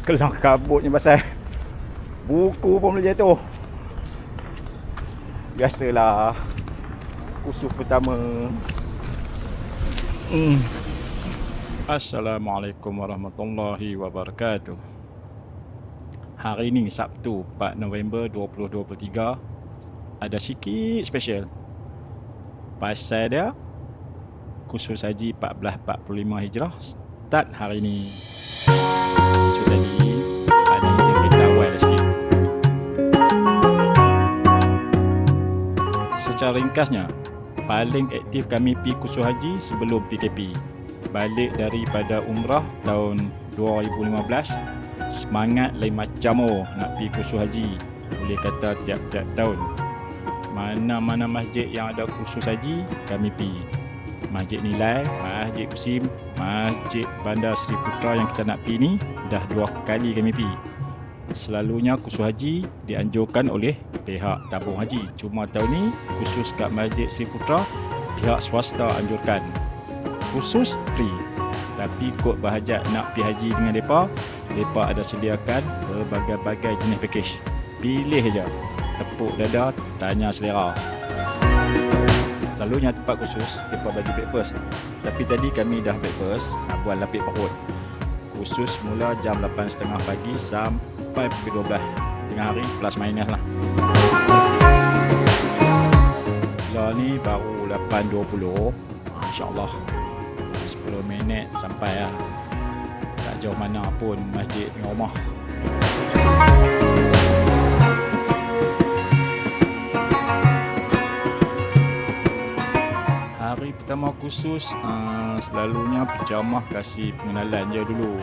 Kelang kabutnya pasal buku pun boleh jatuh. Biasalah kursus pertama. Assalamualaikum warahmatullahi wabarakatuh. Hari ni Sabtu 4 November 2023 ada sikit special. Pasal dia kursus haji 1445 Hijrah start hari ni. So tadi ada je kita awal sikit. Secara ringkasnya, paling aktif kami pergi kursus haji sebelum PKP. Balik daripada umrah tahun 2015, semangat lain macam nak pergi kursus haji. Boleh kata tiap-tiap tahun, mana-mana masjid yang ada kursus haji kami pergi. Masjid Nilai, Masjid Kusim, Masjid Bandar Seri Putra yang kita nak pergi ni dah 2 kali kami pergi. Selalunya kursus haji dianjurkan oleh pihak tabung haji. Cuma tahun ni khusus kat Masjid Seri Putra, pihak swasta anjurkan khusus free. Tapi kod berhajat nak pergi haji dengan mereka ada sediakan berbagai-bagai jenis package. Pilih je, tepuk dada, tanya selera. Selalunya tempat khusus mereka bagi breakfast. Tapi tadi kami dah breakfast, buat lapik perut. Khusus mula jam 8.30 pagi sampai pukul 12 tengah hari, plus minus lah. Lah ni baru 8.20, InsyaAllah 10 minit sampai lah. Tak jauh mana pun masjid dengan rumah. Hari pertama khusus selalunya pejamah kasih pengenalan je dulu.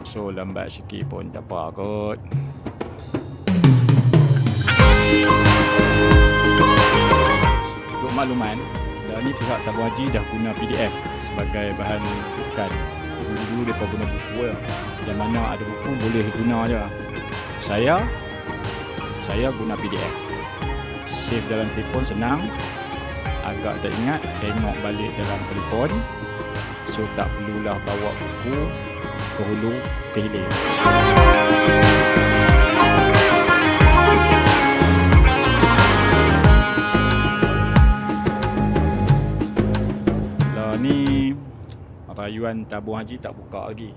So lambat sikit pun tak apa kot. Untuk makluman, dah ni pihak tabung haji dah guna PDF sebagai bahan rujukan. Dulu mereka guna buku je. Yang mana ada buku boleh guna je. Saya guna PDF. Save dalam telefon senang. Agak tak ingat, tengok balik dalam telefon. So tak perlulah bawa buku ke hulu ke hilir. Lah ni rayuan tabung haji tak buka lagi.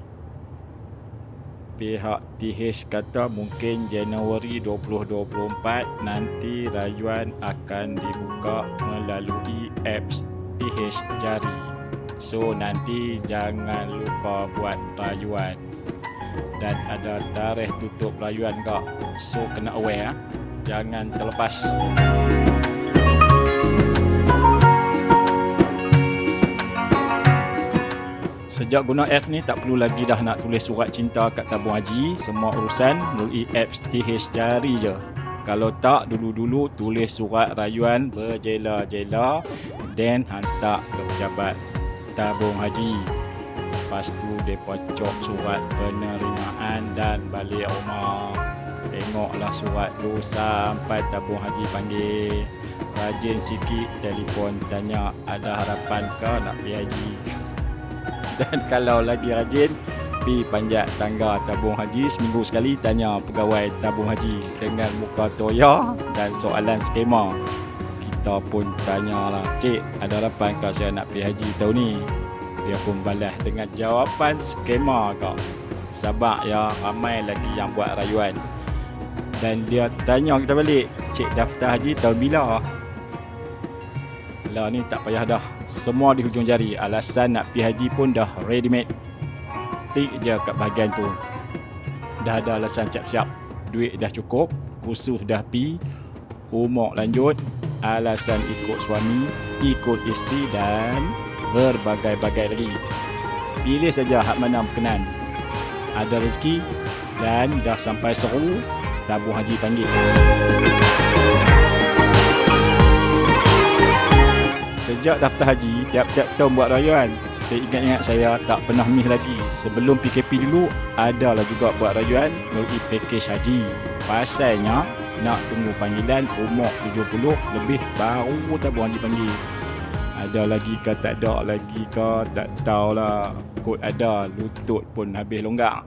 Pihak TH kata mungkin Januari 2024 nanti rayuan akan dibuka melalui apps TH Jari. So nanti jangan lupa buat rayuan. Dan ada tarikh tutup rayuan kak. So kena aware, jangan terlepas. Sejak guna app ni tak perlu lagi dah nak tulis surat cinta kat tabung haji. Semua urusan melalui apps TH Jari je. Kalau tak, dulu-dulu tulis surat rayuan berjela-jela dan hantar ke pejabat tabung haji. Lepas tu mereka cop surat penerimaan dan balik rumah. Tengoklah surat tu sampai tabung haji panggil. Rajin sikit telefon tanya ada harapan ke nak pergi haji. Dan kalau lagi rajin, pergi panjat tangga tabung haji seminggu sekali, tanya pegawai tabung haji dengan muka toya dan soalan skema. Kita pun tanyalah, cik ada harapan ke saya nak pergi haji tahun ni? Dia pun balas dengan jawapan skema kak. Sabar ya, ramai lagi yang buat rayuan. Dan dia tanya kita balik, cik daftar haji tahun bila? Lah ni tak payah dah, semua di hujung jari. Alasan nak pergi haji pun dah ready made. Tik je kat bahagian tu. Dah ada alasan siap-siap. Duit dah cukup, khusus dah pergi, umur lanjut, alasan ikut suami, ikut isteri dan berbagai-bagai lagi. Pilih saja hak mana berkenan. Ada rezeki dan dah sampai seru, tabung haji panggil. Sejak daftar haji, tiap-tiap tahun buat rayuan. Saya ingat-ingat saya tak pernah miss lagi. Sebelum PKP dulu, adalah juga buat rayuan melalui package haji. Pasalnya, nak tunggu panggilan umur 70 lebih baru tabung haji panggil. Ada lagi ke tak ada lagi ke tak tahulah. Kod ada, lutut pun habis longgak.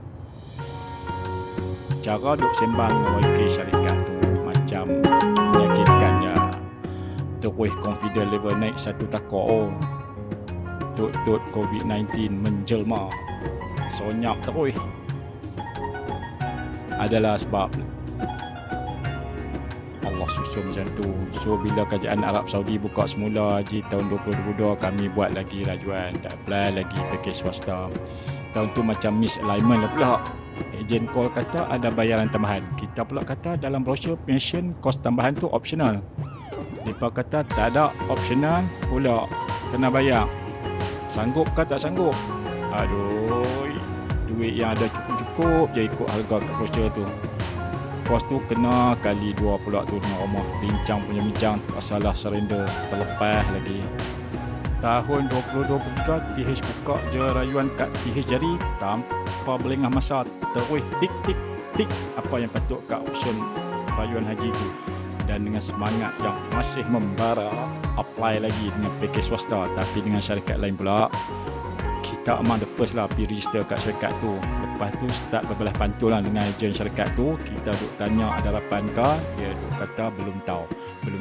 cara duk sembang dengan wakil syarikat tu macam meyakinkan ya. Terus confident level naik satu takut. Oh, tut COVID-19 menjelma. Sonyap terus. Adalah sebab Allah susun macam tu. So bila kerajaan Arab Saudi buka semula haji tahun 2022, kami buat lagi rajuan, tak apply lagi package swasta. Tahun tu macam misalignment lah pula. Ejen call kata ada bayaran tambahan. Kita pula kata dalam brosur pension kos tambahan tu optional. Mereka kata tak ada optional pula, kena bayar. Sanggup ke tak sanggup? Aduh, duit yang ada cukup-cukup je ikut harga kat brosur tu. Kos tu kena kali 2 pula tu dengan rumah. Bincang punya bincang, masalah surrender, terlepas lagi. Tahun 2023 TH buka je rayuan kat TH jari tanpa berlengah masa, terus tik apa yang patut kat option rayuan haji tu. Dan dengan semangat yang masih membara, apply lagi dengan package swasta tapi dengan syarikat lain pula. Kita among the first lah pergi register kat syarikat tu. Lepas tu start berbelah pantun lah dengan ejen syarikat tu. Kita duk tanya ada harapan ke, dia duk kata belum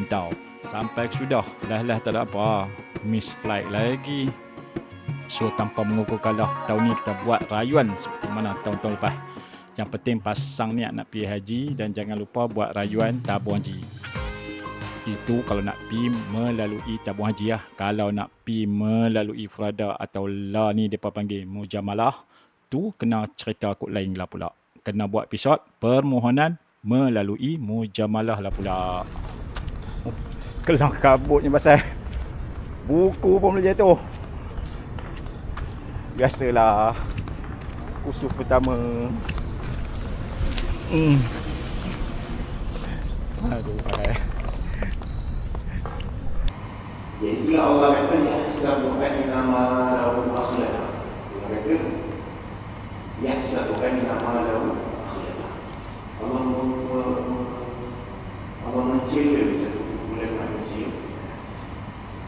tahu. Sampai sudah lah tak ada apa, miss flight lagi. So tanpa mengukur kalah, tahun ni kita buat rayuan seperti mana tahun-tahun lepas. Yang penting pasang niat nak pergi haji dan jangan lupa buat rayuan tabung haji. Itu kalau nak pergi melalui tabung haji lah. Kalau nak pergi melalui Ifrada atau la ni mereka panggil Mujamalah, tu kena cerita kod lain lah pula. Kena buat episod permohonan melalui Mujamalah lah pula. Kelang kabutnya pasal buku pun boleh jatuh. Biasalah kursus pertama. Aduh, jadi itulah Allah kata yahsabukan nama lahu akhlada. Allah kata yahsabukan nama lahu akhlada. Allah mencela satu kumpulan manusia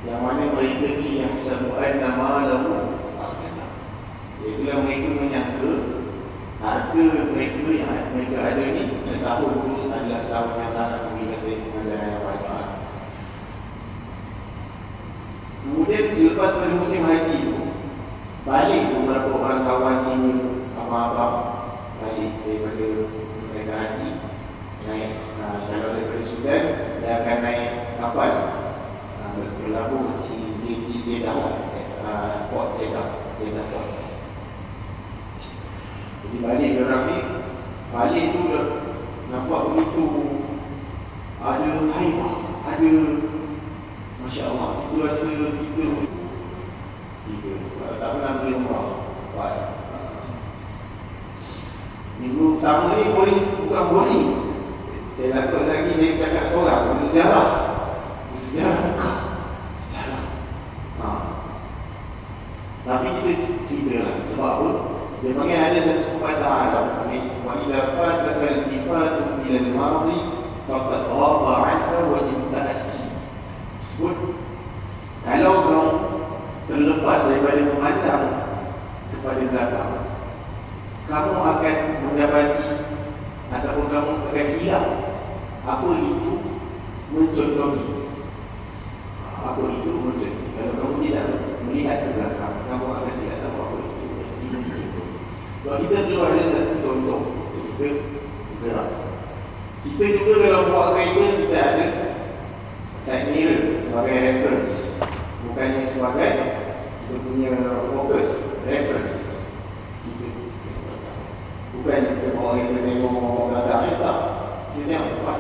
yang mana mereka ni yahsabukan nama lahu akhlada. Itulah mereka menyangka harga mereka yang mereka ada ni setahun dulu adalah setahun yang sangat tinggi kasih pengajaran yang banyak. Kemudian selepas pada musim haji tu, balik beberapa orang kawan sini, abang-abang balik daripada mereka haji, naik kalau daripada Sudan, dia akan naik kapal berlabuh di Jeddah, port Jeddah port. Jadi balik orang ni, balik tu nampak begitu ada haibah, ada Masya Allah, itu rasa kita tak pernah beli umrah. Minggu pertama ni bukan boring. Saya takut lagi saya cakap seorang sejarah Mekah, sejarah. Tapi kita cerita lah. Sebab apa? Dia panggil ada satu pepatah Arab, wa idza fataka al-tifatu ila al-mardi faqad ghaba 'anka wajib ta'assi. Sebut kalau kamu terlepas daripada memandang kepada belakang, kamu akan mendapati ataupun kamu akan hilang apa itu mencontohi. Apa itu mencontohi. Kalau kamu tidak melihat ke belakang, kamu akan tidak tahu apa itu. Kalau kita dulu ada satu contoh, kita bergerak. Kita juga kalau bawa kereta, kita ada side mirror sebagai reference, bukannya sebagai kita punya fokus, reference. Kita bukan kita bawa kereta tengok belakang, tak. Kita tengok depan.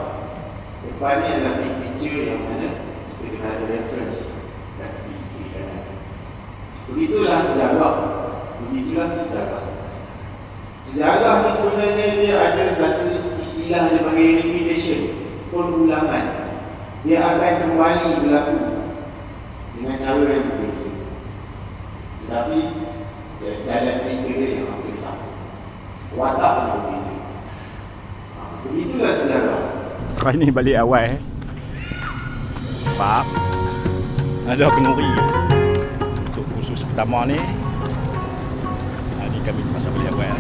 Depan ni adalah big picture yang mana kita kena ada reference dan big picture. Begitulah sejarah. Sejarah ni sebenarnya dia ada satu istilah dia panggil repetition, pengulangan. Dia akan kembali berlaku dengan cara yang berbeza. Tetapi jalan cerita dia yang hampir sama. Watak yang berbeza. Begitulah sejarah. Kau ni balik awal sebab ada kenuri untuk khusus pertama ni. Ni kami masa balik awal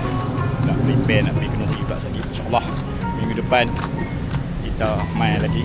nak prepare nak pergi kenuri pula kelas lagi. InsyaAllah minggu depan kita main lagi.